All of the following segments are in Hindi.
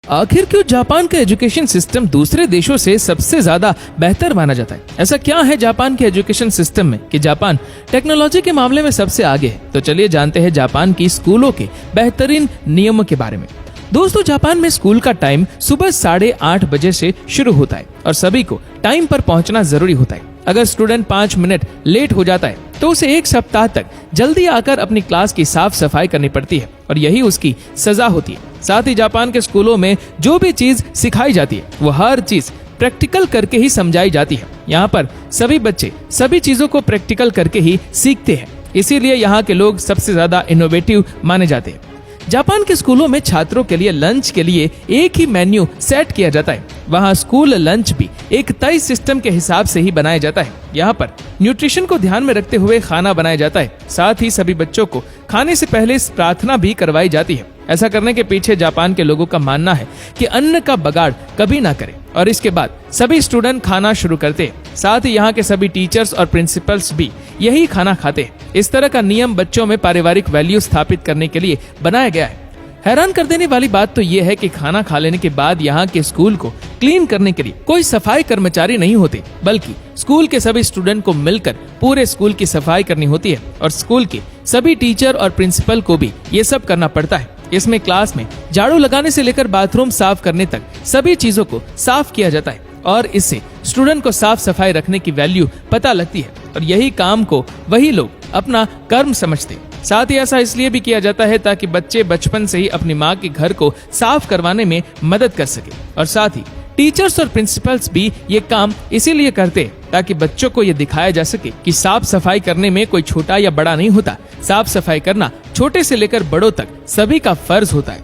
आखिर क्यों जापान का एजुकेशन सिस्टम दूसरे देशों से सबसे ज्यादा बेहतर माना जाता है? ऐसा क्या है जापान के एजुकेशन सिस्टम में कि जापान टेक्नोलॉजी के मामले में सबसे आगे है? तो चलिए जानते हैं जापान की स्कूलों के बेहतरीन नियमों के बारे में। दोस्तों, जापान में स्कूल का टाइम सुबह 8:30 बजे से शुरू होता है और सभी को टाइम पर पहुंचना जरूरी होता है। अगर स्टूडेंट 5 मिनट लेट हो जाता है तो उसे 1 सप्ताह तक जल्दी आकर अपनी क्लास की साफ सफाई करनी पड़ती है और यही उसकी सजा होती है। साथ ही जापान के स्कूलों में जो भी चीज सिखाई जाती है वो हर चीज प्रैक्टिकल करके ही समझाई जाती है। यहाँ पर सभी बच्चे सभी चीजों को प्रैक्टिकल करके ही सीखते हैं, इसीलिए यहाँ के लोग सबसे ज्यादा इनोवेटिव माने जाते हैं। जापान के स्कूलों में छात्रों के लिए लंच के लिए एक ही मेन्यू सेट किया जाता है। वहाँ स्कूल लंच भी एक तय सिस्टम के हिसाब से ही बनाया जाता है। यहाँ पर न्यूट्रिशन को ध्यान में रखते हुए खाना बनाया जाता है। साथ ही सभी बच्चों को खाने से पहले प्रार्थना भी करवाई जाती है। ऐसा करने के पीछे जापान के लोगों का मानना है कि अन्न का बगाड़ कभी ना करें और इसके बाद सभी स्टूडेंट खाना शुरू करते हैं। साथ ही यहाँ के सभी टीचर्स और प्रिंसिपल्स भी यही खाना खाते हैं। इस तरह का नियम बच्चों में पारिवारिक वैल्यू स्थापित करने के लिए बनाया गया है। हैरान कर देने वाली बात तो ये है कि खाना खा लेने के बाद यहाँ के स्कूल को क्लीन करने के लिए कोई सफाई कर्मचारी नहीं होते, बल्कि स्कूल के सभी स्टूडेंट को मिलकर पूरे स्कूल की सफाई करनी होती है और स्कूल के सभी टीचर और प्रिंसिपल को भी ये सब करना पड़ता है। इसमें क्लास में झाड़ू लगाने से लेकर बाथरूम साफ करने तक सभी चीजों को साफ किया जाता है और इससे स्टूडेंट को साफ सफाई रखने की वैल्यू पता लगती है और यही काम को वही लोग अपना कर्म समझते हैं। साथ ही ऐसा इसलिए भी किया जाता है ताकि बच्चे बचपन से ही अपनी माँ के घर को साफ करवाने में मदद कर सके और साथ ही टीचर्स और प्रिंसिपल्स भी ये काम इसीलिए करते हैं ताकि बच्चों को ये दिखाया जा सके कि साफ सफाई करने में कोई छोटा या बड़ा नहीं होता। साफ सफाई करना छोटे से लेकर बड़ों तक सभी का फर्ज होता है।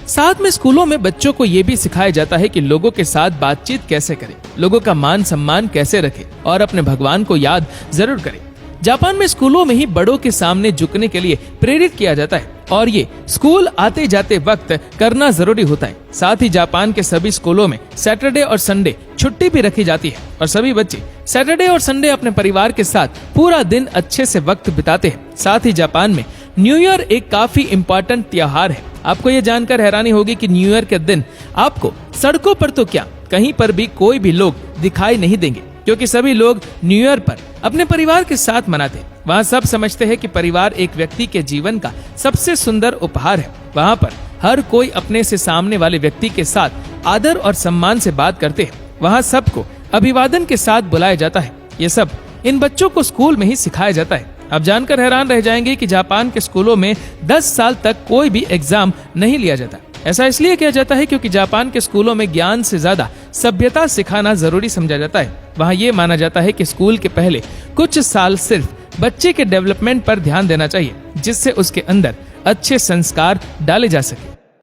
साथ में स्कूलों में बच्चों को ये भी सिखाया जाता है कि लोगों के साथ बातचीत कैसे करें, लोगों का मान सम्मान कैसे रखें और अपने भगवान को याद जरूर करें। जापान में स्कूलों में ही बड़ों के सामने झुकने के लिए प्रेरित किया जाता है और ये स्कूल आते जाते वक्त करना जरूरी होता है। साथ ही जापान के सभी स्कूलों में सैटरडे और संडे छुट्टी भी रखी जाती है और सभी बच्चे सैटरडे और संडे अपने परिवार के साथ पूरा दिन अच्छे से वक्त बिताते हैं। साथ ही जापान में न्यू ईयर एक काफी इम्पोर्टेंट त्योहार है। आपको ये जानकर हैरानी होगी कि न्यू ईयर के दिन आपको सड़कों पर तो क्या कहीं पर भी कोई भी लोग दिखाई नहीं देंगे, क्योंकि सभी लोग न्यू ईयर पर अपने परिवार के साथ मनाते हैं। वहाँ सब समझते हैं कि परिवार एक व्यक्ति के जीवन का सबसे सुंदर उपहार है। वहाँ पर हर कोई अपने से सामने वाले व्यक्ति के साथ आदर और सम्मान से बात करते हैं। वहाँ सबको अभिवादन के साथ बुलाया जाता है। ये सब इन बच्चों को स्कूल में ही सिखाया जाता है। आप जानकर हैरान रह जाएंगे कि जापान के स्कूलों में 10 साल तक कोई भी एग्जाम नहीं लिया जाता। ऐसा इसलिए किया जाता है क्योंकि जापान के स्कूलों में ज्ञान से ज्यादा सभ्यता सिखाना जरूरी समझा जाता है। वहाँ ये माना जाता है कि स्कूल के पहले कुछ साल सिर्फ बच्चे के डेवलपमेंट पर ध्यान देना चाहिए, जिससे उसके अंदर अच्छे संस्कार डाले जा सके।